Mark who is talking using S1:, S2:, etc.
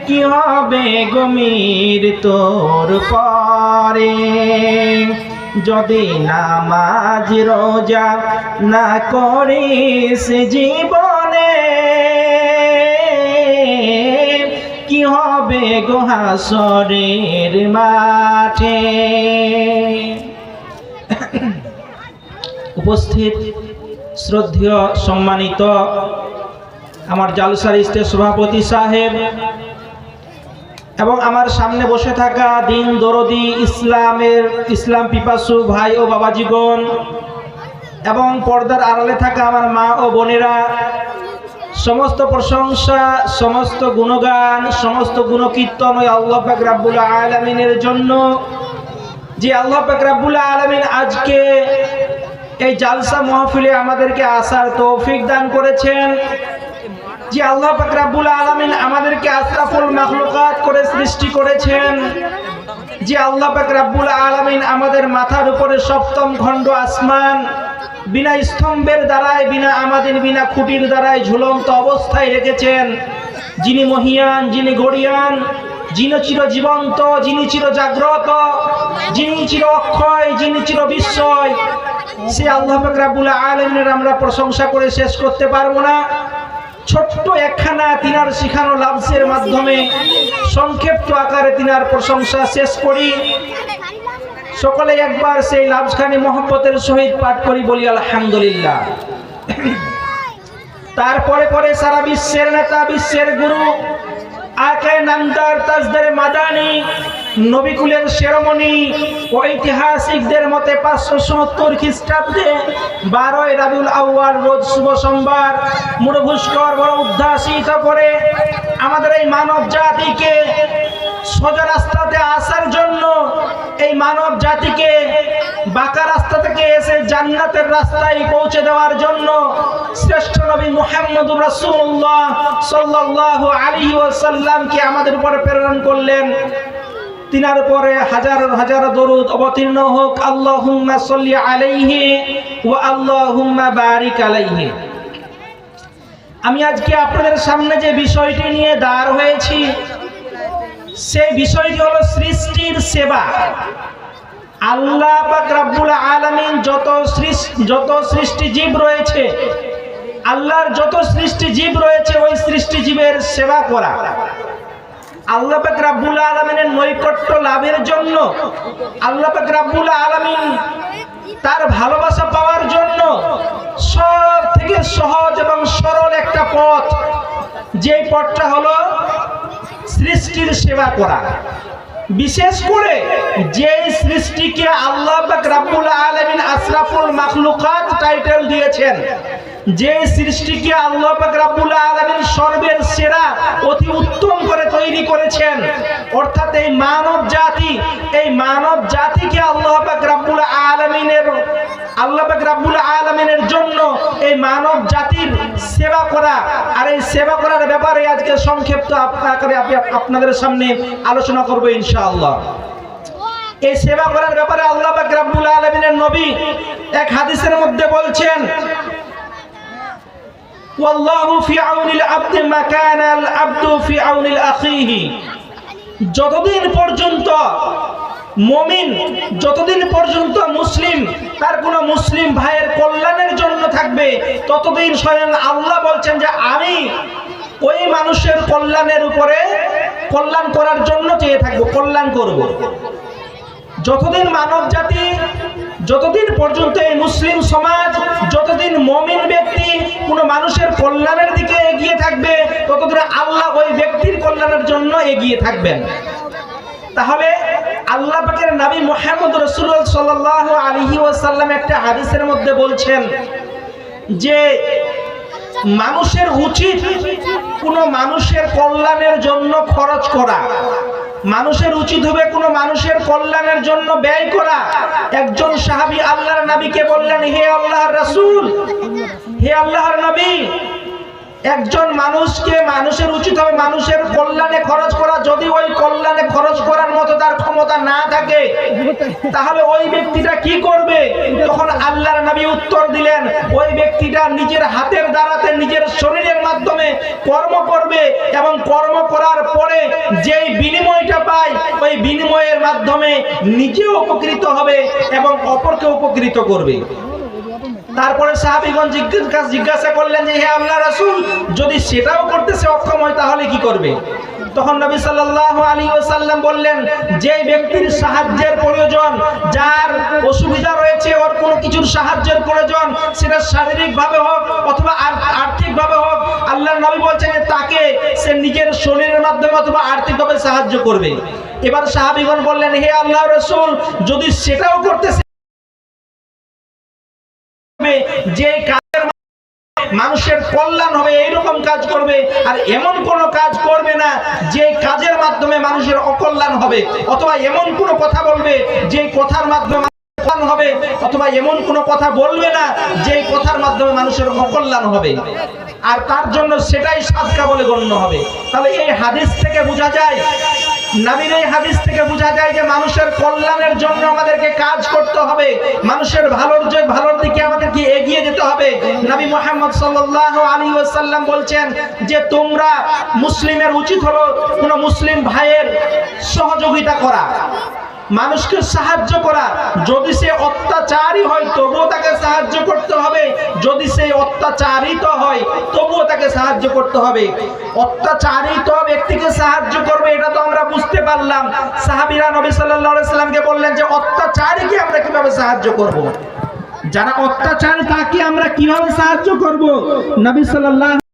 S1: কি হবে গমির তোর পরে যদি নামাজ রোজা না করিস জীবনে কি হবে গো হাসরের মাঠে। উপস্থিত শ্রদ্ধেয় সম্মানিত আমার জালসার স্টেজ সভাপতি সাহেব এবং আমার সামনে বসে থাকা দিন দরদি ইসলাম পিপাসু ভাই ও বাবাজিগণ এবং পর্দার আড়ালে থাকা আমার মা ও বোনেরা, সমস্ত প্রশংসা, সমস্ত গুণগান, সমস্ত গুণকীর্তন ওই আল্লাহ পাক রব্বুল আলামিনের জন্য, যে আল্লাহ পাক রব্বুল আলামিন আজকে এই জালসা মাহফিলে আমাদেরকে আসার তৌফিক দান করেছেন, যে আল্লাহ পাক রব্বুল আলামিন আমাদেরকে আশরাফুল মাখলুকাত করে সৃষ্টি করেছেন, যে আল্লাহ পাক রব্বুল আলামিন আমাদের মাথার উপরে সপ্তম খণ্ড আসমান বিনা স্তম্ভের দ্বারায়, বিনা আমাদের বিনা খুঁটির দ্বারায় ঝুলন্ত অবস্থায় রেখেছেন, যিনি মহিয়ান, যিনি গড়িয়ান, যিনি চির জীবন্ত, যিনি চির জাগ্রত, যিনি চির অক্ষয়, যিনি চির বিস্ময়, সে আল্লাহ পাক রব্বুল আলামিনের আমরা প্রশংসা করে শেষ করতে পারবো না। ছোট্ট একখানা তিনার শিখানো লাফজের মাধ্যমে সংক্ষিপ্ত আকারে তিনার প্রশংসা শেষ করি। সকলে একবার সেই লাফজখানি মহব্বতের সহিত পাঠ করি, বলি আলহামদুলিল্লাহ। তারপরে পরে সারা বিশ্বের নেতা, বিশ্বের গুরু, আকায়ে নামদার তাজদারে মাদানী, নবিকুলের শিরোমণি, ঐতিহাসিকদের মতে 570 খ্রিস্টাব্দে 12ই রাবিউল আউয়াল রোজ শুভ সোমবার মুড়ভুস্কর বড় উদ্ভাসিত করে আমাদের এই মানব জাতিকে সোজা রাস্তাতে আসার জন্য, এই মানব জাতিকে বাঁকা রাস্তা থেকে এসে জান্নাতের রাস্তায় পৌঁছে দেওয়ার জন্য শ্রেষ্ঠ নবী মুহাম্মদুর রাসূলুল্লাহ সাল্লাল্লাহু আলাইহি ওয়াসাল্লামকে আমাদের উপরে প্রেরণ করলেন। তিনার উপরে হাজার হাজার দরুদ অবতীর্ণ হোক। আল্লাহুম্মা সাল্লি আলাইহি ওয়া আল্লাহুম্মা বারিক আলাইহি। আমি আজকে আপনাদের সামনে যে বিষয়টি নিয়ে দাঁড় হয়েছি, সেই বিষয়টি হলো সৃষ্টির সেবা। আল্লাহ পাক রব্বুল আলামিন যত সৃষ্টি জীব রয়েছে, আল্লাহর যত সৃষ্টি জীব রয়েছে, ওই সৃষ্টি জীবের সেবা করা, আল্লাহ পাক রব্বুল আলামিনের নৈকট্য লাভের জন্য, আল্লাহ পাক রব্বুল আলামিন তার ভালোবাসা পাওয়ার জন্য সব থেকে সহজ এবং সরল একটা পথ, যে পথটা হলো সৃষ্টির সেবা করা। বিশেষ করে যে সৃষ্টিকে আল্লাহ পাক রব্বুল আলামিন আশরাফুল মাখলুকাত টাইটেল দিয়েছেন, যে সৃষ্টিকে আল্লাহ পাক রব্বুল আলামিন সর্বের সেরা অতি উত্তম করে তৈরি করেছেন, অর্থাৎ এই মানব জাতিকে আল্লাহ পাক রব্বুল আলামিনের জন্য এই মানব জাতির সেবা করা। আর এই সেবা করার ব্যাপারে আজকে সংক্ষিপ্ত আপনাদের সামনে আলোচনা করব ইনশাআল্লাহ। এই সেবা করার ব্যাপারে আল্লাহ পাক রব্বুল আলামিনের নবী এক হাদিসের মধ্যে বলছেন, ওয়াল্লাহু ফি আউনিল আবদি মা কানাল আবদু ফি আউনিল আখিহি। যতদিন পর্যন্ত মুমিন, যতদিন পর্যন্ত মুসলিম তার কোনো মুসলিম ভাইয়ের কল্যাণের জন্য থাকবে, ততদিন স্বয়ং আল্লাহ বলছেন যে আমি ওই মানুষের কল্যাণের উপরে কল্যাণ করার জন্য চেয়ে থাকবো, কল্যাণ করব। যতদিন মানব জাতি, যতদিন পর্যন্ত এই মুসলিম সমাজ, যতদিন মুমিন ব্যক্তি কোনো মানুষের কল্যাণের দিকে এগিয়ে থাকবে, ততদিন আল্লাহ ওই ব্যক্তির কল্যাণের জন্য এগিয়ে থাকবেন। তাহলে আল্লাহ পাকের নবী মুহাম্মদ রাসূলুল্লাহ সাল্লাল্লাহু আলাইহি ওয়াসাল্লাম একটা হাদিসের মধ্যে বলছেন যে মানুষের উচিত কোনো মানুষের কল্যাণের জন্য খরচ করা, মানুষের উচিত হবে কোনো মানুষের কল্যাণের জন্য ব্যয় করা। একজন সাহাবী আল্লাহর নবীকে বললেন, হে আল্লাহর রাসূল, হে আল্লাহর নবী, একজন মানুষের উচিত হবে মানুষের কল্যাণে খরচ করা। যদি ওই কল্যাণে খরচ করার মতো তার ক্ষমতা না থাকে, তাহলে ওই ব্যক্তিটা কি করবে? তখন আল্লাহর নবী উত্তর দিলেন, ওই ব্যক্তিটা নিজের হাতের দ্বারাতে, নিজের শরীরের মাধ্যমে কর্ম করবে এবং কর্ম করার পরে যেই বিনিময়টা পায় ওই বিনিময়ের মাধ্যমে নিজেও উপকৃত হবে এবং অপরকে উপকৃত করবে। তারপরে সাহাবীগণ জিজ্ঞাসা করলেন যে হে আল্লাহর রাসূল, যদি সেটাও করতে সে অক্ষম হয় তাহলে কি করবে? তখন নবী সাল্লাল্লাহু আলাইহি ওয়াসাল্লাম বললেন, যে ব্যক্তির সাহায্যের প্রয়োজন, যার অসুবিধা রয়েছে, ওর কোনো কিছুর সাহায্যের প্রয়োজন, সেটা শারীরিকভাবে হোক অথবা আর্থিকভাবে হোক, আল্লাহর নবী বলছেন যে তাকে সে নিজের শরীরের মাধ্যমে অথবা আর্থিকভাবে সাহায্য করবে। এবার সাহাবীগণ বললেন, হে আল্লাহর রাসূল, যদি সেটাও করতে যে কাজের মানুষের কল্যাণ হবে এইরকম কাজ করবে, আর এমন কোন কাজ করবে না যে কাজের মাধ্যমে মানুষের অকল্যাণ হবে, অথবা এমন কোন কথা বলবে যে কথার মাধ্যমে কল্যাণ হবে, অথবা এমন কোন কথা বলবে না যে কথার মাধ্যমে মানুষের অকল্যাণ হবে, আর তার জন্য সেটাই সাদকা বলে গণ্য হবে। তাহলে এই হাদিস থেকে বোঝা যায়, নবীর এই হাদিস থেকে বোঝা যায় যে মানুষের কল্যাণের জন্য আমাদেরকে কাজ করতে হবে, মানুষের ভালোর দিকে আমাদেরকে এগিয়ে যেতে হবে। নবী মুহাম্মদ সাল্লাল্লাহু আলাইহি ওয়াসাল্লাম বলছেন যে তোমরা মুসলিমের উচিত হলো কোন মুসলিম ভাইয়ের সহযোগিতা করা, মানুষকে সাহায্য করা। যদি সে অত্যাচারী হয় তবুও তাকে সাহায্য করতে হবে, যদি সে অত্যাচারিত হয় তবুও তাকে সাহায্য করতে হবে। অত্যাচারিত ব্যক্তিকে সাহায্য করবে এটা তো আমরা বুঝতে পারলাম। সাহাবীরা নবী সাল্লাল্লাহু আলাইহি সাল্লামকে বললেন যে অত্যাচারীকে আমরা কিভাবে সাহায্য করব, যারা অত্যাচারী তাকে আমরা কিভাবে সাহায্য করব? নবী সাল্লাল্লাহু